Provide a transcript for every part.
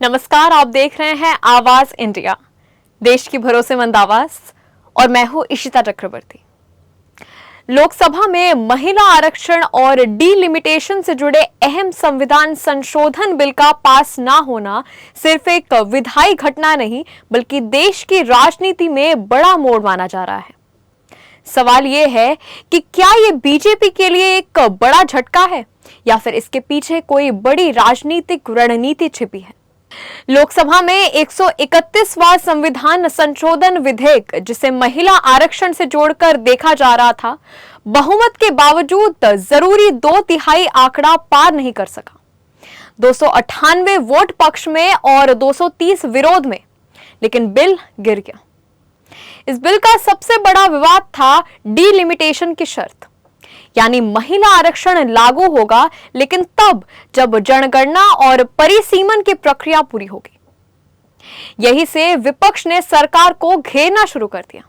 नमस्कार, आप देख रहे हैं आवाज इंडिया, देश की भरोसेमंद आवाज। और मैं हूं इशिता चक्रवर्ती। लोकसभा में महिला आरक्षण और डीलिमिटेशन से जुड़े अहम संविधान संशोधन बिल का पास ना होना सिर्फ एक विधायी घटना नहीं, बल्कि देश की राजनीति में बड़ा मोड़ माना जा रहा है। सवाल यह है कि क्या ये बीजेपी के लिए एक बड़ा झटका है या फिर इसके पीछे कोई बड़ी राजनीतिक रणनीति छिपी है। लोकसभा में 131वां संविधान संशोधन विधेयक, जिसे महिला आरक्षण से जोड़कर देखा जा रहा था, बहुमत के बावजूद जरूरी 2/3 आंकड़ा पार नहीं कर सका। 298 वोट पक्ष में और 230 विरोध में, लेकिन बिल गिर गया। इस बिल का सबसे बड़ा विवाद था डीलिमिटेशन की शर्त, यानी महिला आरक्षण लागू होगा लेकिन तब जब जनगणना और परिसीमन की प्रक्रिया पूरी होगी। यही से विपक्ष ने सरकार को घेरना शुरू कर दिया।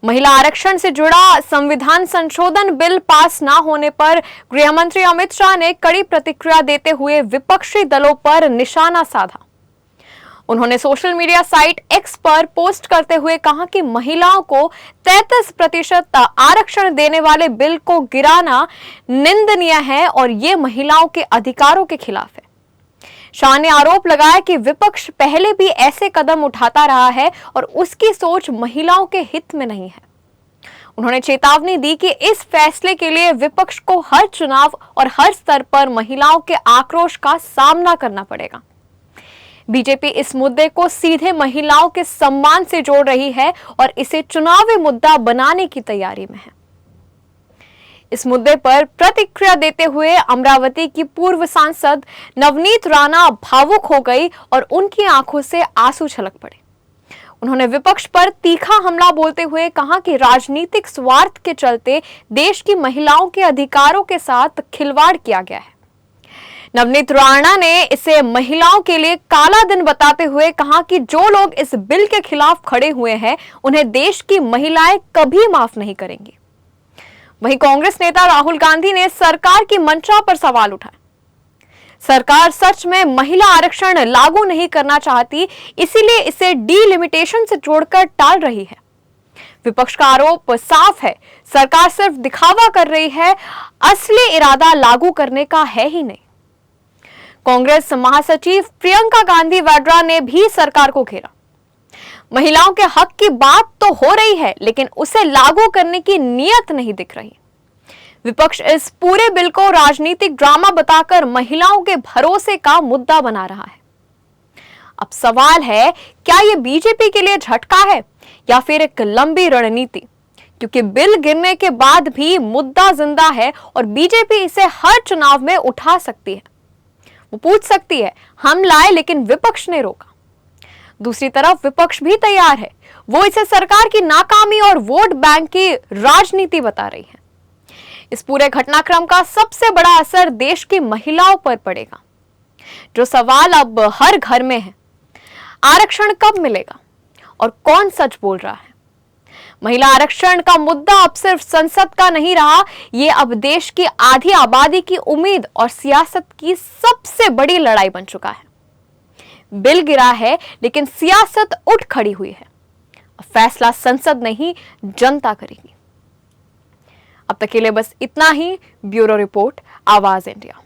महिला आरक्षण से जुड़ा संविधान संशोधन बिल पास ना होने पर गृह मंत्री अमित शाह ने कड़ी प्रतिक्रिया देते हुए विपक्षी दलों पर निशाना साधा। उन्होंने सोशल मीडिया साइट एक्स पर पोस्ट करते हुए कहा कि महिलाओं को 33% आरक्षण देने वाले बिल को गिराना निंदनीय है और ये महिलाओं के अधिकारों के खिलाफ है। शाह ने आरोप लगाया कि विपक्ष पहले भी ऐसे कदम उठाता रहा है और उसकी सोच महिलाओं के हित में नहीं है। उन्होंने चेतावनी दी कि इस फैसले के लिए विपक्ष को हर चुनाव और हर स्तर पर महिलाओं के आक्रोश का सामना करना पड़ेगा। बीजेपी इस मुद्दे को सीधे महिलाओं के सम्मान से जोड़ रही है और इसे चुनावी मुद्दा बनाने की तैयारी में है। इस मुद्दे पर प्रतिक्रिया देते हुए अमरावती की पूर्व सांसद नवनीत राणा भावुक हो गई और उनकी आंखों से आंसू छलक पड़े। उन्होंने विपक्ष पर तीखा हमला बोलते हुए कहा कि राजनीतिक स्वार्थ के चलते देश की महिलाओं के अधिकारों के साथ खिलवाड़ किया गया है। नवनीत राणा ने इसे महिलाओं के लिए काला दिन बताते हुए कहा कि जो लोग इस बिल के खिलाफ खड़े हुए हैं, उन्हें देश की महिलाएं कभी माफ नहीं करेंगी। वहीं कांग्रेस नेता राहुल गांधी ने सरकार की मंशा पर सवाल उठाए। सरकार सच में महिला आरक्षण लागू नहीं करना चाहती, इसीलिए इसे डीलिमिटेशन से जोड़कर टाल रही है। विपक्ष का आरोप साफ है, सरकार सिर्फ दिखावा कर रही है, असली इरादा लागू करने का है ही नहीं। कांग्रेस महासचिव प्रियंका गांधी वाड्रा ने भी सरकार को घेरा। महिलाओं के हक की बात तो हो रही है, लेकिन उसे लागू करने की नीयत नहीं दिख रही। विपक्ष इस पूरे बिल को राजनीतिक ड्रामा बताकर महिलाओं के भरोसे का मुद्दा बना रहा है। अब सवाल है, क्या यह बीजेपी के लिए झटका है या फिर एक लंबी रणनीति? क्योंकि बिल गिरने के बाद भी मुद्दा जिंदा है और बीजेपी इसे हर चुनाव में उठा सकती है। वो पूछ सकती है, हम लाए लेकिन विपक्ष ने रोका। दूसरी तरफ विपक्ष भी तैयार है, वो इसे सरकार की नाकामी और वोट बैंक की राजनीति बता रही है। इस पूरे घटनाक्रम का सबसे बड़ा असर देश की महिलाओं पर पड़ेगा। जो सवाल अब हर घर में है, आरक्षण कब मिलेगा और कौन सच बोल रहा है। महिला आरक्षण का मुद्दा अब सिर्फ संसद का नहीं रहा, ये अब देश की आधी आबादी की उम्मीद और सियासत की सबसे बड़ी लड़ाई बन चुका है। बिल गिरा है लेकिन सियासत उठ खड़ी हुई है। फैसला संसद नहीं, जनता करेगी। अब तक के लिए बस इतना ही। ब्यूरो रिपोर्ट, आवाज इंडिया।